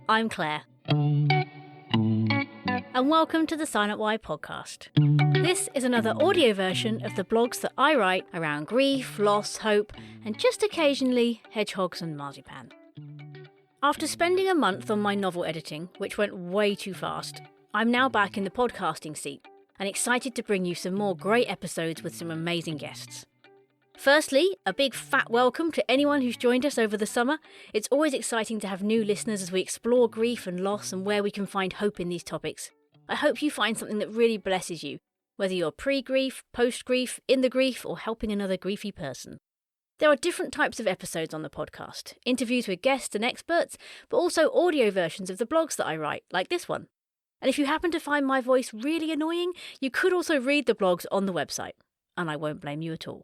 I'm Claire. And welcome to the Silent Why podcast. This is another audio version of the blogs that I write around grief, loss, hope, and just occasionally hedgehogs and marzipan. After spending a month on my novel editing, which went way too fast, I'm now back in the podcasting seat and excited to bring you some more great episodes with some amazing guests. Firstly, a big fat welcome to anyone who's joined us over the summer. It's always exciting to have new listeners as we explore grief and loss and where we can find hope in these topics. I hope you find something that really blesses you, whether you're pre-grief, post-grief, in the grief, or helping another griefy person. There are different types of episodes on the podcast, interviews with guests and experts, but also audio versions of the blogs that I write, like this one. And if you happen to find my voice really annoying, you could also read the blogs on the website, and I won't blame you at all.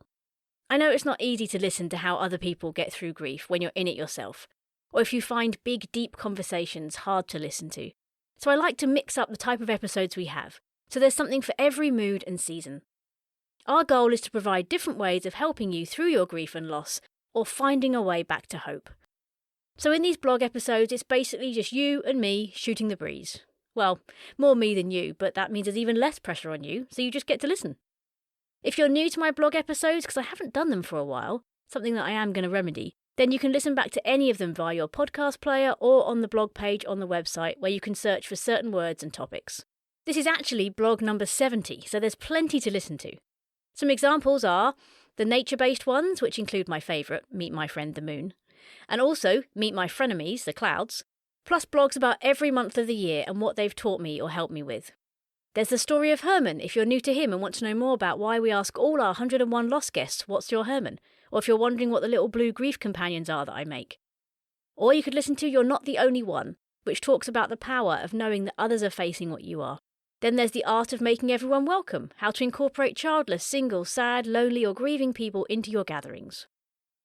I know it's not easy to listen to how other people get through grief when you're in it yourself, or if you find big, deep conversations hard to listen to. So I like to mix up the type of episodes we have, so there's something for every mood and season. Our goal is to provide different ways of helping you through your grief and loss, or finding a way back to hope. So in these blog episodes, it's basically just you and me shooting the breeze. Well, more me than you, but that means there's even less pressure on you, so you just get to listen. If you're new to my blog episodes, because I haven't done them for a while, something that I am going to remedy, then you can listen back to any of them via your podcast player or on the blog page on the website where you can search for certain words and topics. This is actually blog number 70, so there's plenty to listen to. Some examples are the nature-based ones, which include my favourite, Meet My Friend the Moon, and also Meet My Frenemies, the Clouds, plus blogs about every month of the year and what they've taught me or helped me with. There's the story of Herman, if you're new to him and want to know more about why we ask all our 101 lost guests, what's your Herman? Or if you're wondering what the little blue grief companions are that I make. Or you could listen to You're Not the Only One, which talks about the power of knowing that others are facing what you are. Then there's the art of making everyone welcome, how to incorporate childless, single, sad, lonely or grieving people into your gatherings.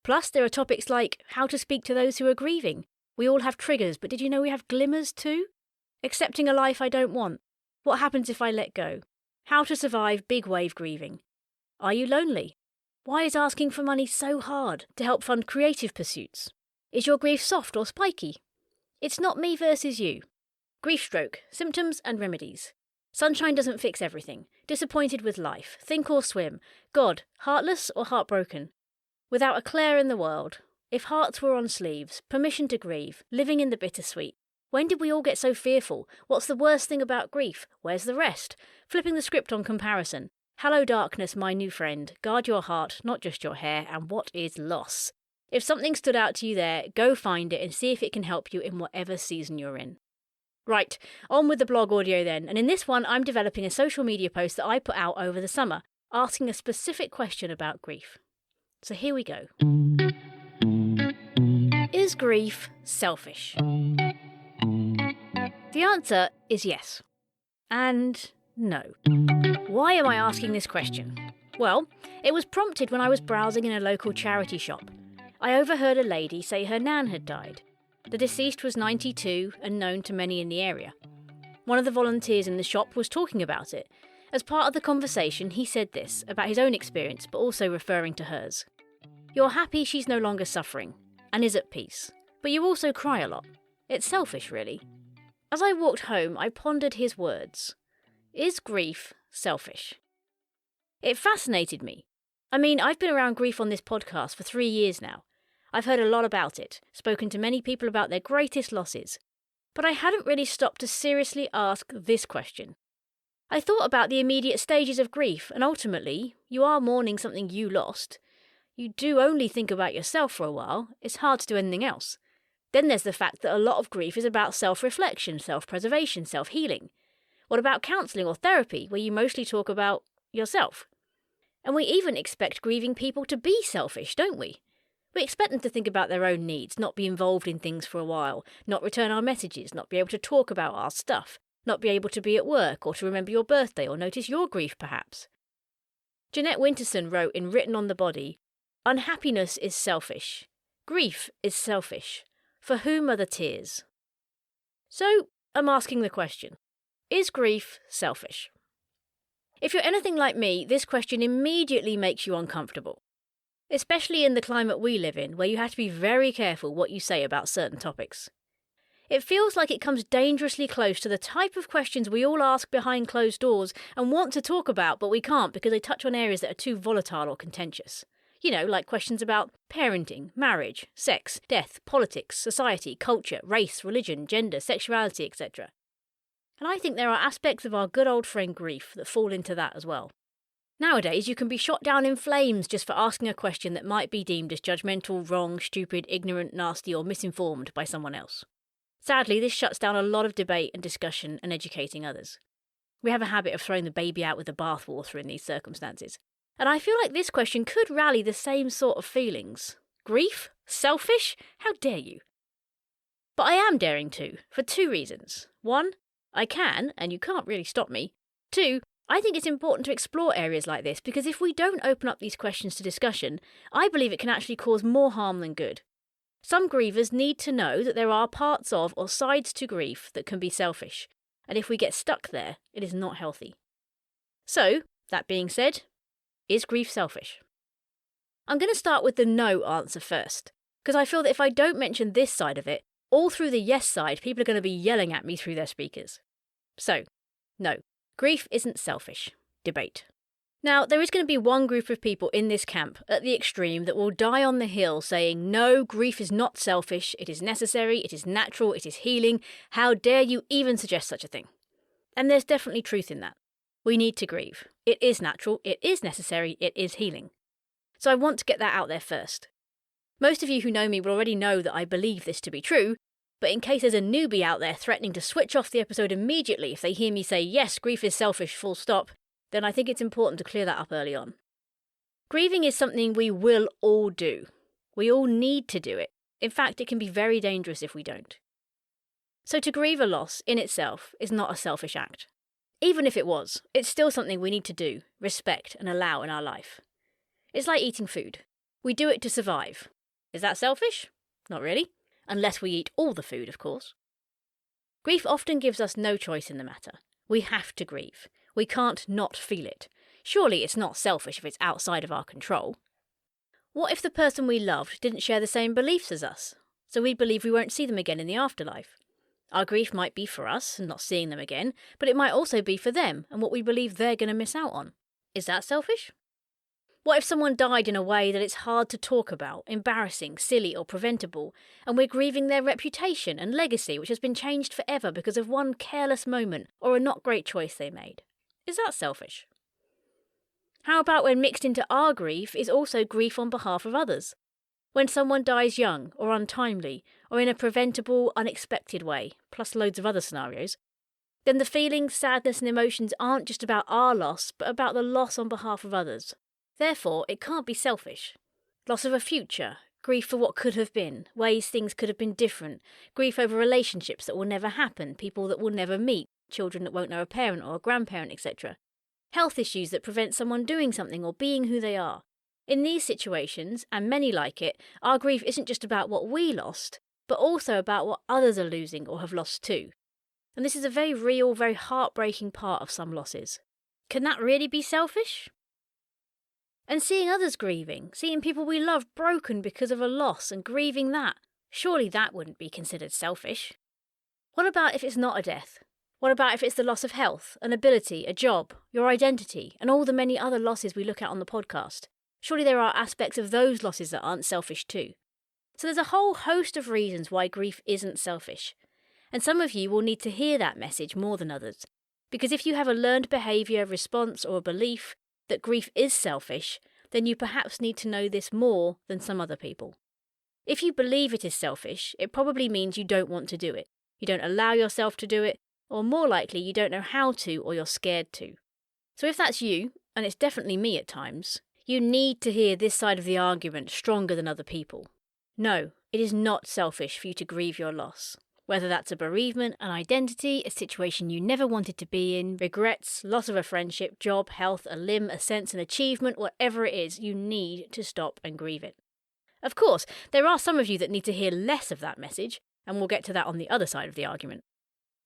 Plus there are topics like how to speak to those who are grieving. We all have triggers, but did you know we have glimmers too? Accepting a life I don't want. What happens if I let go? How to survive big wave grieving. Are you lonely? Why is asking for money so hard to help fund creative pursuits? Is your grief soft or spiky? It's not me versus you. Grief stroke, symptoms and remedies. Sunshine doesn't fix everything. Disappointed with life. Think or swim. God, heartless or heartbroken. Without a Claire in the world. If hearts were on sleeves. Permission to grieve. Living in the bittersweet. When did we all get so fearful? What's the worst thing about grief? Where's the rest? Flipping the script on comparison. Hello darkness, my new friend. Guard your heart, not just your hair. And what is loss? If something stood out to you there, go find it and see if it can help you in whatever season you're in. Right, on with the blog audio then. And in this one, I'm developing a social media post that I put out over the summer, asking a specific question about grief. So here we go. Is grief selfish? The answer is yes. And no. Why am I asking this question? Well, it was prompted when I was browsing in a local charity shop. I overheard a lady say her nan had died. The deceased was 92 and known to many in the area. One of the volunteers in the shop was talking about it. As part of the conversation, he said this about his own experience, but also referring to hers. You're happy she's no longer suffering and is at peace, but you also cry a lot. It's selfish, really. As I walked home, I pondered his words. Is grief selfish? It fascinated me. I mean, I've been around grief on this podcast for 3 years now. I've heard a lot about it, spoken to many people about their greatest losses. But I hadn't really stopped to seriously ask this question. I thought about the immediate stages of grief, and ultimately, you are mourning something you lost. You do only think about yourself for a while. It's hard to do anything else. Then there's the fact that a lot of grief is about self-reflection, self-preservation, self-healing. What about counselling or therapy, where you mostly talk about yourself? And we even expect grieving people to be selfish, don't we? We expect them to think about their own needs, not be involved in things for a while, not return our messages, not be able to talk about our stuff, not be able to be at work or to remember your birthday or notice your grief perhaps. Jeanette Winterson wrote in Written on the Body, unhappiness is selfish. Grief is selfish. For whom are the tears? So, I'm asking the question, is grief selfish? If you're anything like me, this question immediately makes you uncomfortable. Especially in the climate we live in, where you have to be very careful what you say about certain topics. It feels like it comes dangerously close to the type of questions we all ask behind closed doors and want to talk about, but we can't because they touch on areas that are too volatile or contentious. You know, like questions about parenting, marriage, sex, death, politics, society, culture, race, religion, gender, sexuality, etc. And I think there are aspects of our good old friend grief that fall into that as well. Nowadays, you can be shot down in flames just for asking a question that might be deemed as judgmental, wrong, stupid, ignorant, nasty, or misinformed by someone else. Sadly, this shuts down a lot of debate and discussion and educating others. We have a habit of throwing the baby out with the bathwater in these circumstances. And I feel like this question could rally the same sort of feelings. Grief? Selfish? How dare you? But I am daring to, for two reasons. One, I can, and you can't really stop me. Two, I think it's important to explore areas like this because if we don't open up these questions to discussion, I believe it can actually cause more harm than good. Some grievers need to know that there are parts of or sides to grief that can be selfish, and if we get stuck there, it is not healthy. So, that being said, is grief selfish? I'm going to start with the no answer first, because I feel that if I don't mention this side of it, all through the yes side, people are going to be yelling at me through their speakers. So, no, grief isn't selfish. Debate. Now, there is going to be one group of people in this camp, at the extreme, that will die on the hill saying, no, grief is not selfish, it is necessary, it is natural, it is healing, how dare you even suggest such a thing? And there's definitely truth in that. We need to grieve. It is natural, it is necessary, it is healing. So I want to get that out there first. Most of you who know me will already know that I believe this to be true, but in case there's a newbie out there threatening to switch off the episode immediately if they hear me say, yes, grief is selfish, full stop, then I think it's important to clear that up early on. Grieving is something we will all do. We all need to do it. In fact, it can be very dangerous if we don't. So to grieve a loss in itself is not a selfish act. Even if it was, it's still something we need to do, respect and allow in our life. It's like eating food. We do it to survive. Is that selfish? Not really. Unless we eat all the food, of course. Grief often gives us no choice in the matter. We have to grieve. We can't not feel it. Surely it's not selfish if it's outside of our control. What if the person we loved didn't share the same beliefs as us? So we believe we won't see them again in the afterlife. Our grief might be for us and not seeing them again, but it might also be for them and what we believe they're going to miss out on. Is that selfish? What if someone died in a way that it's hard to talk about, embarrassing, silly or preventable, and we're grieving their reputation and legacy which has been changed forever because of one careless moment or a not great choice they made? Is that selfish? How about when mixed into our grief is also grief on behalf of others? When someone dies young or untimely or in a preventable, unexpected way, plus loads of other scenarios, then the feelings, sadness and emotions aren't just about our loss, but about the loss on behalf of others. Therefore, it can't be selfish. Loss of a future, grief for what could have been, ways things could have been different, grief over relationships that will never happen, people that we'll never meet, children that won't know a parent or a grandparent, etc. Health issues that prevent someone doing something or being who they are. In these situations, and many like it, our grief isn't just about what we lost, but also about what others are losing or have lost too. And this is a very real, very heartbreaking part of some losses. Can that really be selfish? And seeing others grieving, seeing people we love broken because of a loss and grieving that, surely that wouldn't be considered selfish. What about if it's not a death? What about if it's the loss of health, an ability, a job, your identity, and all the many other losses we look at on the podcast? Surely there are aspects of those losses that aren't selfish too. So there's a whole host of reasons why grief isn't selfish. And some of you will need to hear that message more than others. Because if you have a learned behaviour, response, or a belief that grief is selfish, then you perhaps need to know this more than some other people. If you believe it is selfish, it probably means you don't want to do it. You don't allow yourself to do it, or more likely you don't know how to or you're scared to. So if that's you, and it's definitely me at times, you need to hear this side of the argument stronger than other people. No, it is not selfish for you to grieve your loss. Whether that's a bereavement, an identity, a situation you never wanted to be in, regrets, loss of a friendship, job, health, a limb, a sense, an achievement, whatever it is, you need to stop and grieve it. Of course, there are some of you that need to hear less of that message, and we'll get to that on the other side of the argument.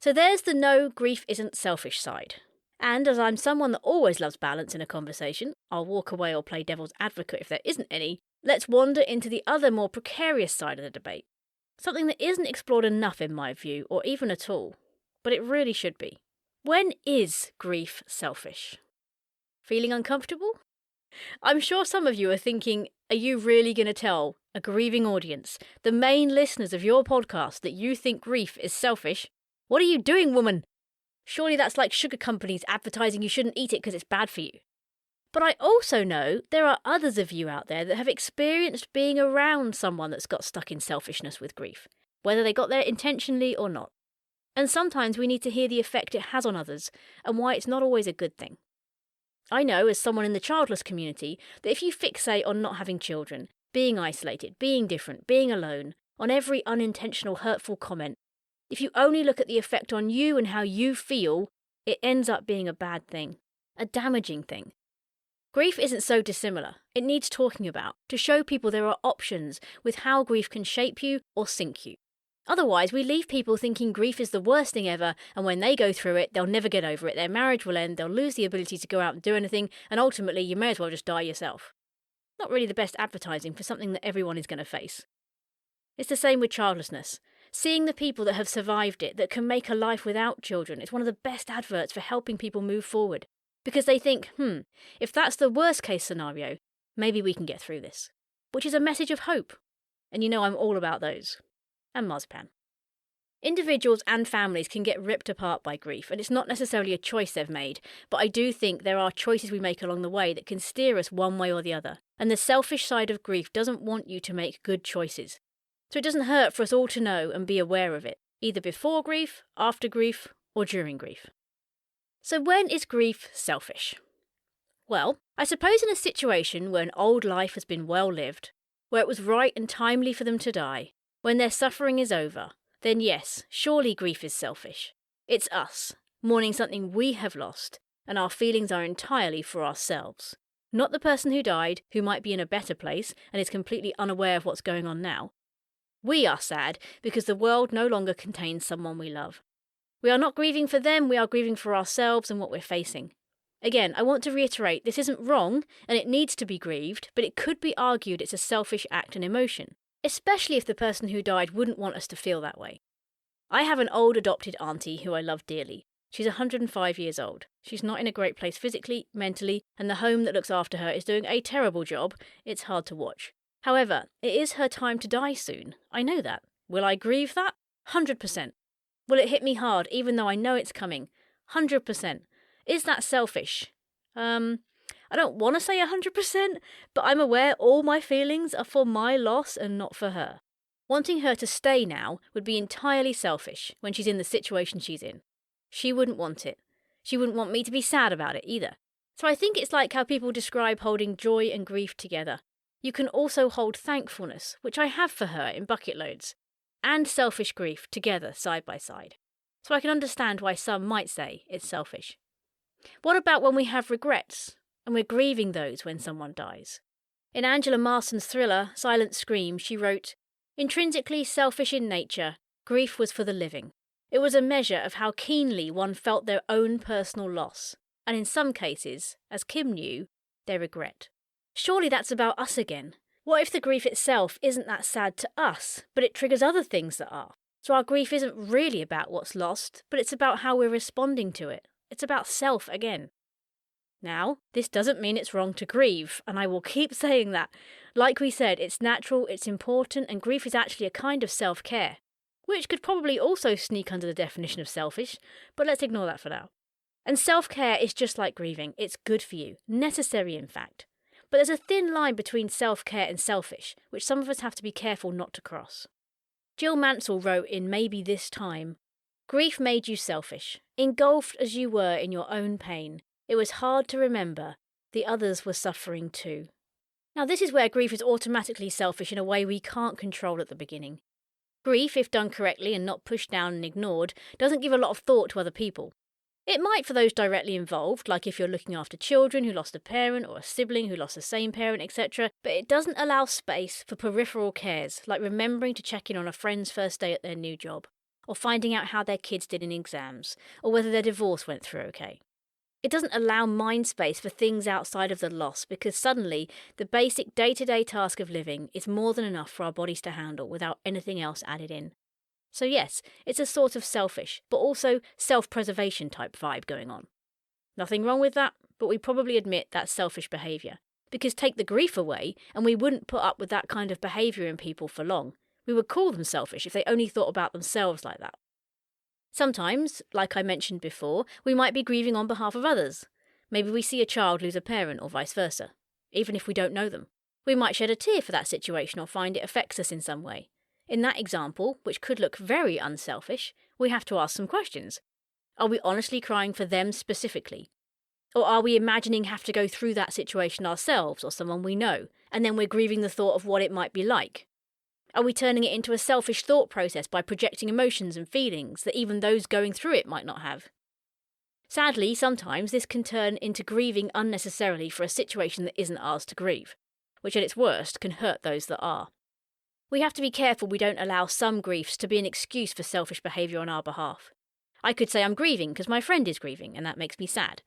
So there's the no, grief isn't selfish side. And as I'm someone that always loves balance in a conversation, I'll walk away or play devil's advocate if there isn't any, let's wander into the other more precarious side of the debate. Something that isn't explored enough in my view, or even at all. But it really should be. When is grief selfish? Feeling uncomfortable? I'm sure some of you are thinking, are you really going to tell a grieving audience, the main listeners of your podcast, that you think grief is selfish? What are you doing, woman? Surely that's like sugar companies advertising you shouldn't eat it because it's bad for you. But I also know there are others of you out there that have experienced being around someone that's got stuck in selfishness with grief, whether they got there intentionally or not. And sometimes we need to hear the effect it has on others and why it's not always a good thing. I know, as someone in the childless community, that if you fixate on not having children, being isolated, being different, being alone, on every unintentional hurtful comment, if you only look at the effect on you and how you feel, it ends up being a bad thing, a damaging thing. Grief isn't so dissimilar. It needs talking about, to show people there are options with how grief can shape you or sink you. Otherwise, we leave people thinking grief is the worst thing ever, and when they go through it, they'll never get over it, their marriage will end, they'll lose the ability to go out and do anything, and ultimately you may as well just die yourself. Not really the best advertising for something that everyone is going to face. It's the same with childlessness. Seeing the people that have survived it, that can make a life without children, is one of the best adverts for helping people move forward. Because they think, if that's the worst case scenario, maybe we can get through this. Which is a message of hope. And you know I'm all about those. And marzipan. Individuals and families can get ripped apart by grief, and it's not necessarily a choice they've made, but I do think there are choices we make along the way that can steer us one way or the other. And the selfish side of grief doesn't want you to make good choices. So it doesn't hurt for us all to know and be aware of it, either before grief, after grief, or during grief. So when is grief selfish? Well, I suppose in a situation where an old life has been well lived, where it was right and timely for them to die, when their suffering is over, then yes, surely grief is selfish. It's us, mourning something we have lost, and our feelings are entirely for ourselves. Not the person who died, who might be in a better place and is completely unaware of what's going on now. We are sad because the world no longer contains someone we love. We are not grieving for them, we are grieving for ourselves and what we're facing. Again, I want to reiterate, this isn't wrong, and it needs to be grieved, but it could be argued it's a selfish act and emotion, especially if the person who died wouldn't want us to feel that way. I have an old adopted auntie who I love dearly. She's 105 years old. She's not in a great place physically, mentally, and the home that looks after her is doing a terrible job. It's hard to watch. However, it is her time to die soon. I know that. Will I grieve that? 100%. Will it hit me hard even though I know it's coming? 100%. Is that selfish? I don't want to say 100%, but I'm aware all my feelings are for my loss and not for her. Wanting her to stay now would be entirely selfish when she's in the situation she's in. She wouldn't want it. She wouldn't want me to be sad about it either. So I think it's like how people describe holding joy and grief together. You can also hold thankfulness, which I have for her in bucket loads, and selfish grief together side by side. So I can understand why some might say it's selfish. What about when we have regrets, and we're grieving those when someone dies? In Angela Marston's thriller, Silent Scream, she wrote, "Intrinsically selfish in nature, grief was for the living. It was a measure of how keenly one felt their own personal loss, and in some cases, as Kim knew, their regret." Surely that's about us again. What if the grief itself isn't that sad to us, but it triggers other things that are? So our grief isn't really about what's lost, but it's about how we're responding to it. It's about self again. Now, this doesn't mean it's wrong to grieve, and I will keep saying that. Like we said, it's natural, it's important, and grief is actually a kind of self-care, which could probably also sneak under the definition of selfish, but let's ignore that for now. And self-care is just like grieving. It's good for you, necessary in fact. But there's a thin line between self-care and selfish, which some of us have to be careful not to cross. Jill Mansell wrote in Maybe This Time, "Grief made you selfish. Engulfed as you were in your own pain, it was hard to remember the others were suffering too." Now this is where grief is automatically selfish in a way we can't control at the beginning. Grief, if done correctly and not pushed down and ignored, doesn't give a lot of thought to other people. It might for those directly involved, like if you're looking after children who lost a parent or a sibling who lost the same parent, etc., but it doesn't allow space for peripheral cares, like remembering to check in on a friend's first day at their new job, or finding out how their kids did in exams, or whether their divorce went through okay. It doesn't allow mind space for things outside of the loss because suddenly the basic day-to-day task of living is more than enough for our bodies to handle without anything else added in. So yes, it's a sort of selfish, but also self-preservation type vibe going on. Nothing wrong with that, but we probably admit that's selfish behaviour. Because take the grief away, and we wouldn't put up with that kind of behaviour in people for long. We would call them selfish if they only thought about themselves like that. Sometimes, like I mentioned before, we might be grieving on behalf of others. Maybe we see a child lose a parent or vice versa, even if we don't know them. We might shed a tear for that situation or find it affects us in some way. In that example, which could look very unselfish, we have to ask some questions. Are we honestly crying for them specifically? Or are we imagining have to go through that situation ourselves or someone we know, and then we're grieving the thought of what it might be like? Are we turning it into a selfish thought process by projecting emotions and feelings that even those going through it might not have? Sadly, sometimes this can turn into grieving unnecessarily for a situation that isn't ours to grieve, which at its worst can hurt those that are. We have to be careful we don't allow some griefs to be an excuse for selfish behaviour on our behalf. I could say I'm grieving because my friend is grieving and that makes me sad.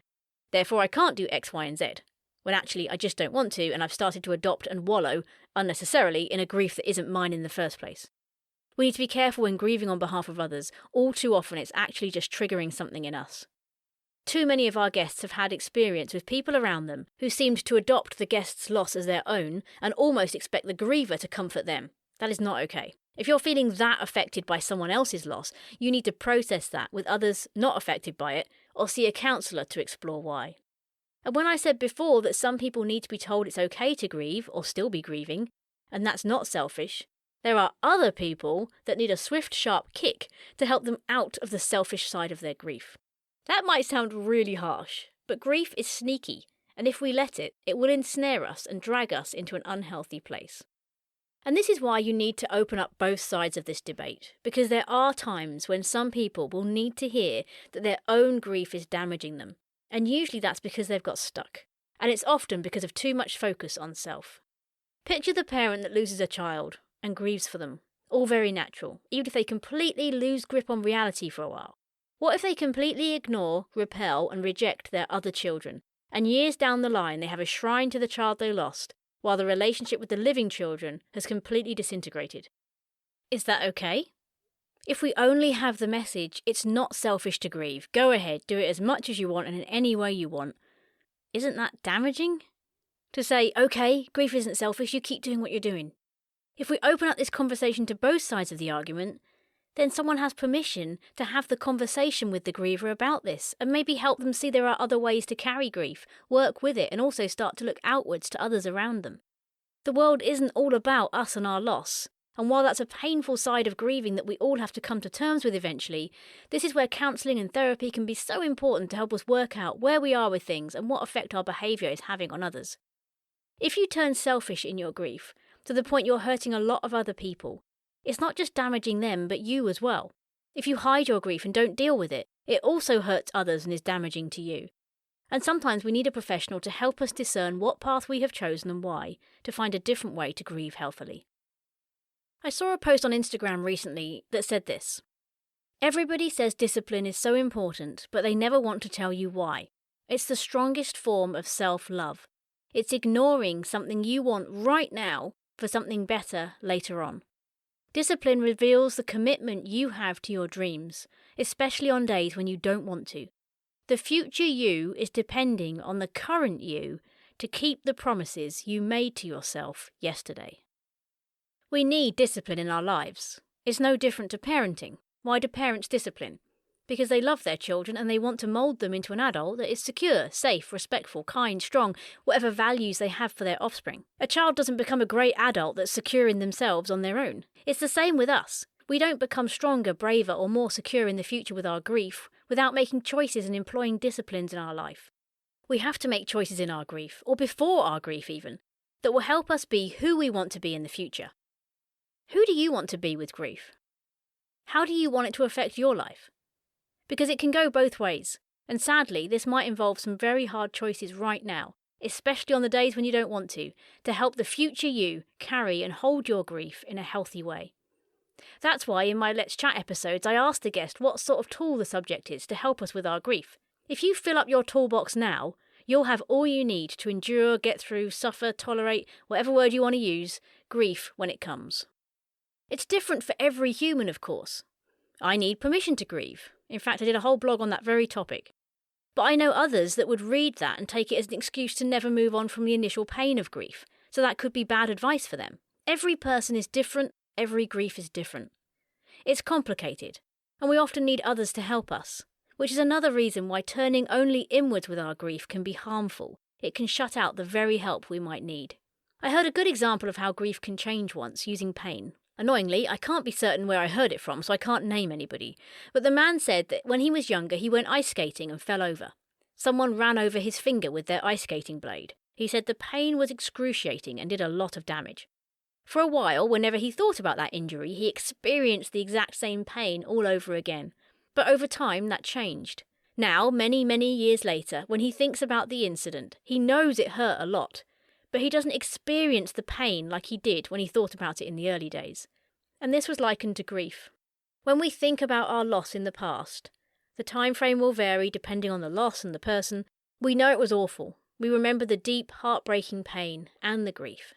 Therefore I can't do X, Y and Z, when actually I just don't want to and I've started to adopt and wallow, unnecessarily, in a grief that isn't mine in the first place. We need to be careful when grieving on behalf of others. All too often it's actually just triggering something in us. Too many of our guests have had experience with people around them who seemed to adopt the guest's loss as their own and almost expect the griever to comfort them. That is not okay. If you're feeling that affected by someone else's loss, you need to process that with others not affected by it or see a counsellor to explore why. And when I said before that some people need to be told it's okay to grieve or still be grieving, and that's not selfish, there are other people that need a swift, sharp kick to help them out of the selfish side of their grief. That might sound really harsh, but grief is sneaky, and if we let it, it will ensnare us and drag us into an unhealthy place. And this is why you need to open up both sides of this debate, because there are times when some people will need to hear that their own grief is damaging them, and usually that's because they've got stuck, and it's often because of too much focus on self. Picture the parent that loses a child and grieves for them, all very natural, even if they completely lose grip on reality for a while. What if they completely ignore, repel and reject their other children, and years down the line they have a shrine to the child they lost, while the relationship with the living children has completely disintegrated? Is that okay? If we only have the message, it's not selfish to grieve, go ahead, do it as much as you want and in any way you want, isn't that damaging? To say, okay, grief isn't selfish, you keep doing what you're doing. If we open up this conversation to both sides of the argument, then someone has permission to have the conversation with the griever about this and maybe help them see there are other ways to carry grief, work with it and also start to look outwards to others around them. The world isn't all about us and our loss, and while that's a painful side of grieving that we all have to come to terms with eventually, this is where counselling and therapy can be so important to help us work out where we are with things and what effect our behaviour is having on others. If you turn selfish in your grief, to the point you're hurting a lot of other people, it's not just damaging them, but you as well. If you hide your grief and don't deal with it, it also hurts others and is damaging to you. And sometimes we need a professional to help us discern what path we have chosen and why, to find a different way to grieve healthily. I saw a post on Instagram recently that said this: "Everybody says discipline is so important, but they never want to tell you why. It's the strongest form of self-love. It's ignoring something you want right now for something better later on. Discipline reveals the commitment you have to your dreams, especially on days when you don't want to. The future you is depending on the current you to keep the promises you made to yourself yesterday." We need discipline in our lives. It's no different to parenting. Why do parents discipline? Because they love their children and they want to mould them into an adult that is secure, safe, respectful, kind, strong, whatever values they have for their offspring. A child doesn't become a great adult that's secure in themselves on their own. It's the same with us. We don't become stronger, braver, or more secure in the future with our grief without making choices and employing disciplines in our life. We have to make choices in our grief, or before our grief even, that will help us be who we want to be in the future. Who do you want to be with grief? How do you want it to affect your life? Because it can go both ways, and sadly this might involve some very hard choices right now, especially on the days when you don't want to help the future you carry and hold your grief in a healthy way. That's why in my Let's Chat episodes I ask the guest what sort of tool the subject is to help us with our grief. If you fill up your toolbox now, you'll have all you need to endure, get through, suffer, tolerate, whatever word you want to use, grief when it comes. It's different for every human, of course. I need permission to grieve. In fact, I did a whole blog on that very topic. But I know others that would read that and take it as an excuse to never move on from the initial pain of grief, so that could be bad advice for them. Every person is different, every grief is different. It's complicated, and we often need others to help us, which is another reason why turning only inwards with our grief can be harmful. It can shut out the very help we might need. I heard a good example of how grief can change once using pain. Annoyingly, I can't be certain where I heard it from, so I can't name anybody. But the man said that when he was younger, he went ice skating and fell over. Someone ran over his finger with their ice skating blade. He said the pain was excruciating and did a lot of damage. For a while, whenever he thought about that injury, he experienced the exact same pain all over again. But over time, that changed. Now, many, many years later, when he thinks about the incident, he knows it hurt a lot. But he doesn't experience the pain like he did when he thought about it in the early days. And this was likened to grief. When we think about our loss in the past, the time frame will vary depending on the loss and the person. We know it was awful. We remember the deep, heartbreaking pain and the grief.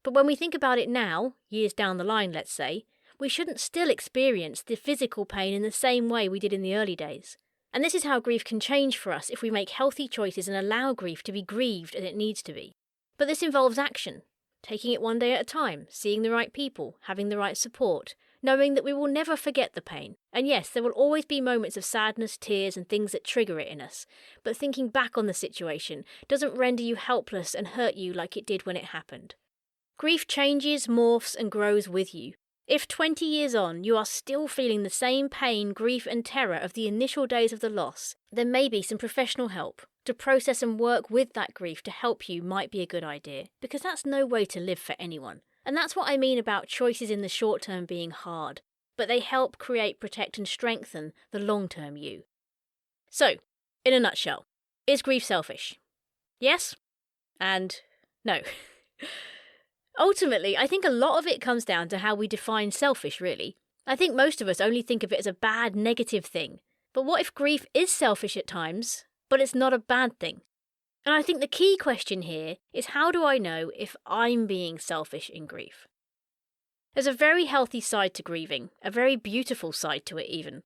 But when we think about it now, years down the line, let's say, we shouldn't still experience the physical pain in the same way we did in the early days. And this is how grief can change for us if we make healthy choices and allow grief to be grieved as it needs to be. But this involves action, taking it one day at a time, seeing the right people, having the right support, knowing that we will never forget the pain. And yes, there will always be moments of sadness, tears and things that trigger it in us. But thinking back on the situation doesn't render you helpless and hurt you like it did when it happened. Grief changes, morphs and grows with you. If 20 years on you are still feeling the same pain, grief and terror of the initial days of the loss, then maybe some professional help to process and work with that grief to help you might be a good idea, because that's no way to live for anyone. And that's what I mean about choices in the short term being hard, but they help create, protect and strengthen the long-term you. So, in a nutshell, is grief selfish? Yes and no. Ultimately, I think a lot of it comes down to how we define selfish, really. I think most of us only think of it as a bad, negative thing. But what if grief is selfish at times, but it's not a bad thing? And I think the key question here is, how do I know if I'm being selfish in grief? There's a very healthy side to grieving, a very beautiful side to it even.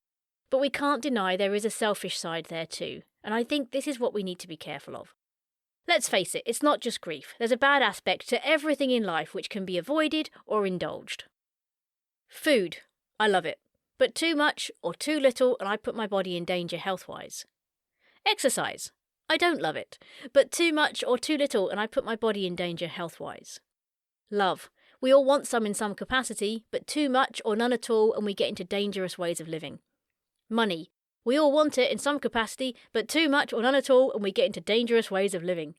But we can't deny there is a selfish side there too, and I think this is what we need to be careful of. Let's face it, it's not just grief. There's a bad aspect to everything in life which can be avoided or indulged. Food. I love it. But too much or too little and I put my body in danger health-wise. Exercise. I don't love it. But too much or too little and I put my body in danger health-wise. Love. We all want some in some capacity, but too much or none at all and we get into dangerous ways of living. Money. We all want it in some capacity, but too much or none at all and we get into dangerous ways of living.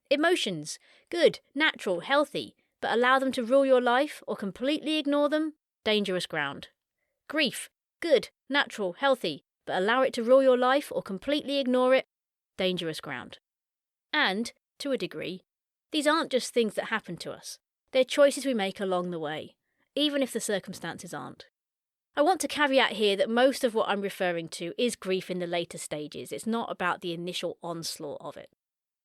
Emotions. Good, natural, healthy, but allow them to rule your life or completely ignore them? Dangerous ground. Grief. Good, natural, healthy, but allow it to rule your life or completely ignore it? Dangerous ground. And, to a degree, these aren't just things that happen to us. They're choices we make along the way, even if the circumstances aren't. I want to caveat here that most of what I'm referring to is grief in the later stages. It's not about the initial onslaught of it.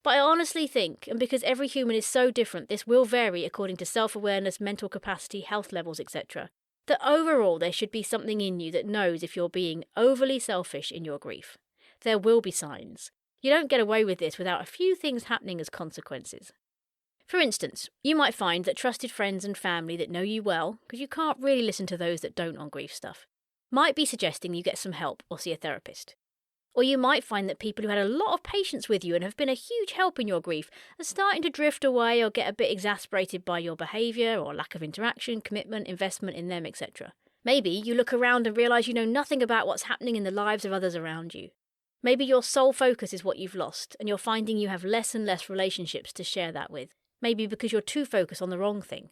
But I honestly think, and because every human is so different, this will vary according to self-awareness, mental capacity, health levels, etc., that overall there should be something in you that knows if you're being overly selfish in your grief. There will be signs. You don't get away with this without a few things happening as consequences. For instance, you might find that trusted friends and family that know you well, because you can't really listen to those that don't on grief stuff, might be suggesting you get some help or see a therapist. Or you might find that people who had a lot of patience with you and have been a huge help in your grief are starting to drift away or get a bit exasperated by your behaviour or lack of interaction, commitment, investment in them, etc. Maybe you look around and realise you know nothing about what's happening in the lives of others around you. Maybe your sole focus is what you've lost and you're finding you have less and less relationships to share that with. Maybe because you're too focused on the wrong thing.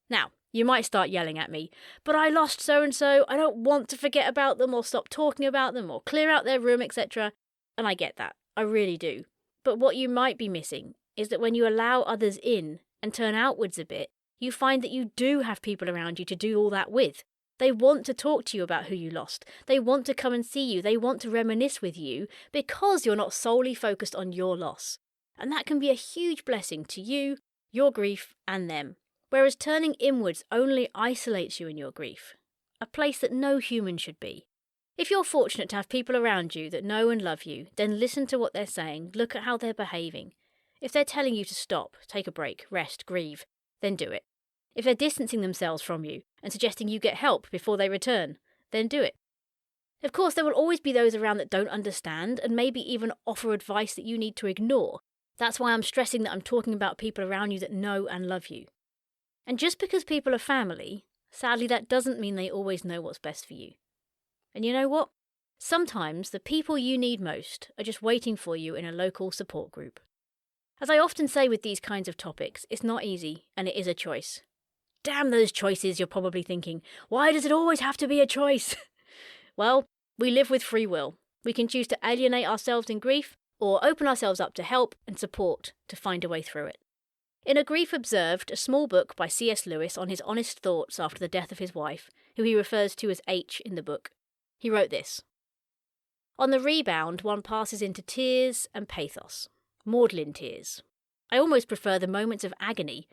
Now, you might start yelling at me, but I lost so-and-so, I don't want to forget about them or stop talking about them or clear out their room, etc. And I get that, I really do. But what you might be missing is that when you allow others in and turn outwards a bit, you find that you do have people around you to do all that with. They want to talk to you about who you lost. They want to come and see you. They want to reminisce with you because you're not solely focused on your loss. And that can be a huge blessing to you, your grief, and them. Whereas turning inwards only isolates you in your grief, a place that no human should be. If you're fortunate to have people around you that know and love you, then listen to what they're saying, look at how they're behaving. If they're telling you to stop, take a break, rest, grieve, then do it. If they're distancing themselves from you and suggesting you get help before they return, then do it. Of course, there will always be those around that don't understand and maybe even offer advice that you need to ignore. That's why I'm stressing that I'm talking about people around you that know and love you. And just because people are family, sadly that doesn't mean they always know what's best for you. And you know what? Sometimes the people you need most are just waiting for you in a local support group. As I often say with these kinds of topics, it's not easy and it is a choice. Damn those choices, you're probably thinking. Why does it always have to be a choice? Well, we live with free will. We can choose to alienate ourselves in grief or open ourselves up to help and support to find a way through it. In A Grief Observed, a small book by C.S. Lewis on his honest thoughts after the death of his wife, who he refers to as H in the book, he wrote this. On the rebound, one passes into tears and pathos. Maudlin tears. I almost prefer the moments of agony.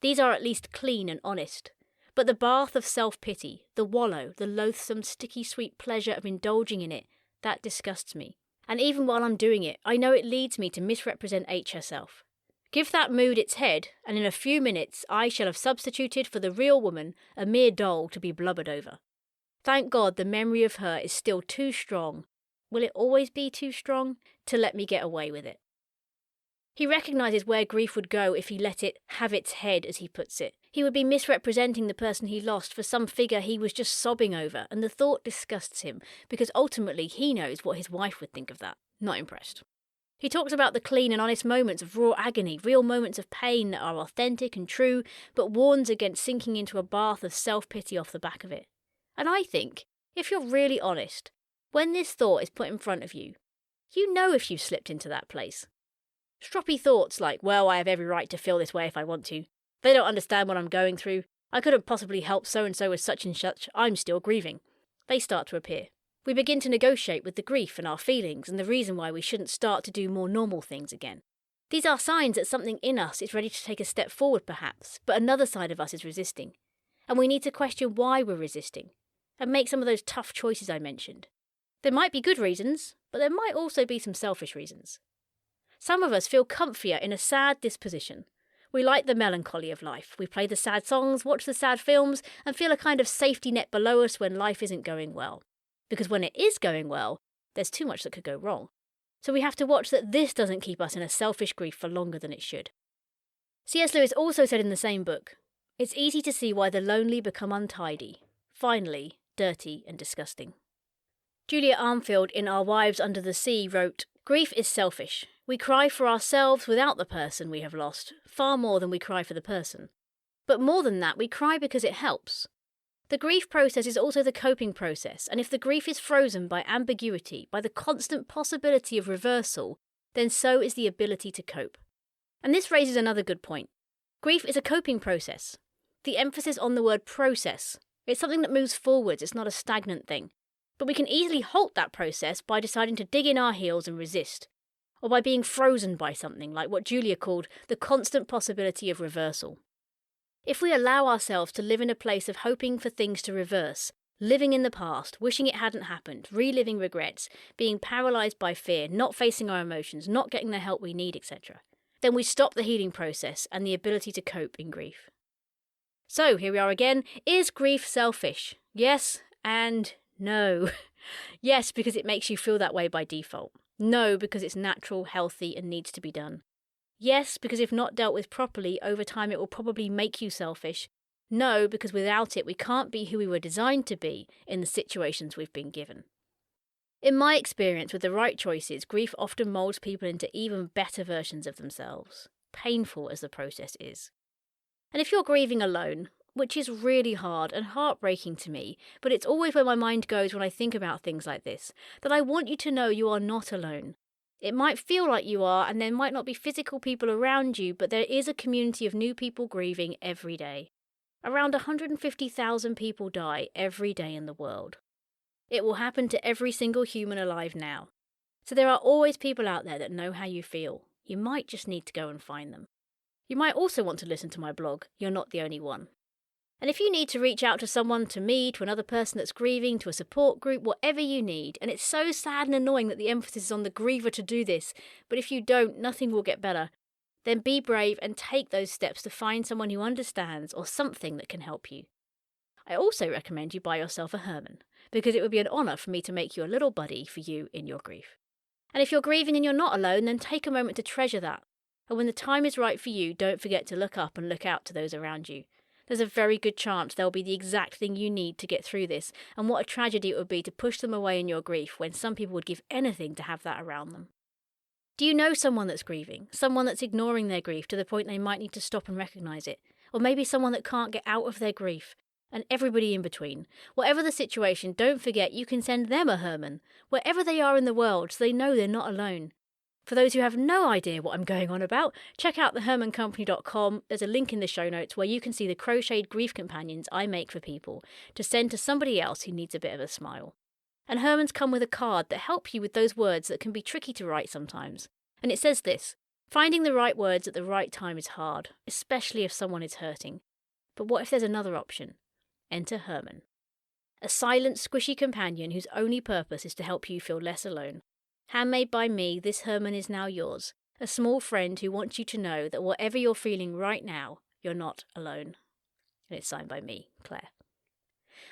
These are at least clean and honest. But the bath of self-pity, the wallow, the loathsome, sticky sweet pleasure of indulging in it, that disgusts me. And even while I'm doing it, I know it leads me to misrepresent H herself. Give that mood its head, and in a few minutes I shall have substituted for the real woman a mere doll to be blubbered over. Thank God the memory of her is still too strong. Will it always be too strong? To let me get away with it. He recognises where grief would go if he let it have its head, as he puts it. He would be misrepresenting the person he lost for some figure he was just sobbing over, and the thought disgusts him, because ultimately he knows what his wife would think of that. Not impressed. He talks about the clean and honest moments of raw agony, real moments of pain that are authentic and true, but warns against sinking into a bath of self-pity off the back of it. And I think, if you're really honest, when this thought is put in front of you, you know if you've slipped into that place. Stroppy thoughts like, well, I have every right to feel this way if I want to. They don't understand what I'm going through. I couldn't possibly help so-and-so with such and such. I'm still grieving. They start to appear. We begin to negotiate with the grief and our feelings and the reason why we shouldn't start to do more normal things again. These are signs that something in us is ready to take a step forward perhaps, but another side of us is resisting. And we need to question why we're resisting and make some of those tough choices I mentioned. There might be good reasons, but there might also be some selfish reasons. Some of us feel comfier in a sad disposition. We like the melancholy of life. We play the sad songs, watch the sad films, and feel a kind of safety net below us when life isn't going well. Because when it is going well, there's too much that could go wrong. So we have to watch that this doesn't keep us in a selfish grief for longer than it should. C.S. Lewis also said in the same book, it's easy to see why the lonely become untidy, finally, dirty and disgusting. Julia Armfield in Our Wives Under the Sea wrote, grief is selfish. We cry for ourselves without the person we have lost, far more than we cry for the person. But more than that, we cry because it helps. The grief process is also the coping process, and if the grief is frozen by ambiguity, by the constant possibility of reversal, then so is the ability to cope. And this raises another good point. Grief is a coping process. The emphasis on the word process. It's something that moves forwards, it's not a stagnant thing. But we can easily halt that process by deciding to dig in our heels and resist, or by being frozen by something like what Julia called the constant possibility of reversal. If we allow ourselves to live in a place of hoping for things to reverse, living in the past, wishing it hadn't happened, reliving regrets, being paralysed by fear, not facing our emotions, not getting the help we need, etc., then we stop the healing process and the ability to cope in grief. So, here we are again. Is grief selfish? Yes and no. Yes, because it makes you feel that way by default. No, because it's natural, healthy, and needs to be done. Yes, because if not dealt with properly, over time it will probably make you selfish. No, because without it we can't be who we were designed to be in the situations we've been given. In my experience with the right choices, grief often moulds people into even better versions of themselves, painful as the process is. And if you're grieving alone, which is really hard and heartbreaking to me, but it's always where my mind goes when I think about things like this, that I want you to know you are not alone. It might feel like you are, and there might not be physical people around you, but there is a community of new people grieving every day. Around 150,000 people die every day in the world. It will happen to every single human alive now. So there are always people out there that know how you feel. You might just need to go and find them. You might also want to listen to my blog. You're not the only one. And if you need to reach out to someone, to me, to another person that's grieving, to a support group, whatever you need, and it's so sad and annoying that the emphasis is on the griever to do this, but if you don't, nothing will get better, then be brave and take those steps to find someone who understands or something that can help you. I also recommend you buy yourself a Herman, because it would be an honour for me to make you a little buddy for you in your grief. And if you're grieving and you're not alone, then take a moment to treasure that. And when the time is right for you, don't forget to look up and look out to those around you. There's a very good chance they'll be the exact thing you need to get through this, and what a tragedy it would be to push them away in your grief when some people would give anything to have that around them. Do you know someone that's grieving? Someone that's ignoring their grief to the point they might need to stop and recognise it? Or maybe someone that can't get out of their grief? And everybody in between. Whatever the situation, don't forget you can send them a Herman, wherever they are in the world, so they know they're not alone. For those who have no idea what I'm going on about, check out thehermancompany.com. There's a link in the show notes where you can see the crocheted grief companions I make for people to send to somebody else who needs a bit of a smile. And Hermans come with a card that help you with those words that can be tricky to write sometimes. And it says this: finding the right words at the right time is hard, especially if someone is hurting. But what if there's another option? Enter Herman. A silent, squishy companion whose only purpose is to help you feel less alone. Handmade by me, this Herman is now yours. A small friend who wants you to know that whatever you're feeling right now, you're not alone. And it's signed by me, Claire.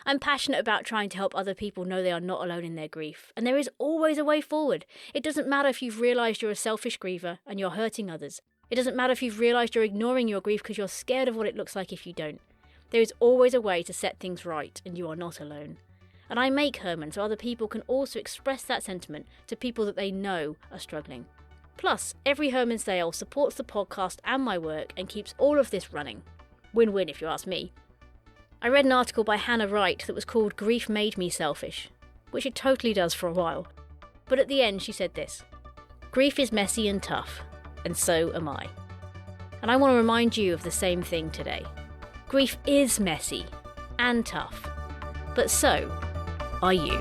I'm passionate about trying to help other people know they are not alone in their grief, and there is always a way forward. It doesn't matter if you've realised you're a selfish griever and you're hurting others. It doesn't matter if you've realised you're ignoring your grief because you're scared of what it looks like if you don't. There is always a way to set things right, and you are not alone. And I make Herman so other people can also express that sentiment to people that they know are struggling. Plus, every Herman sale supports the podcast and my work and keeps all of this running. Win-win if you ask me. I read an article by Hannah Wright that was called "Grief Made Me Selfish," which it totally does for a while. But at the end she said this: grief is messy and tough, and so am I. And I want to remind you of the same thing today. Grief is messy and tough, but so are you.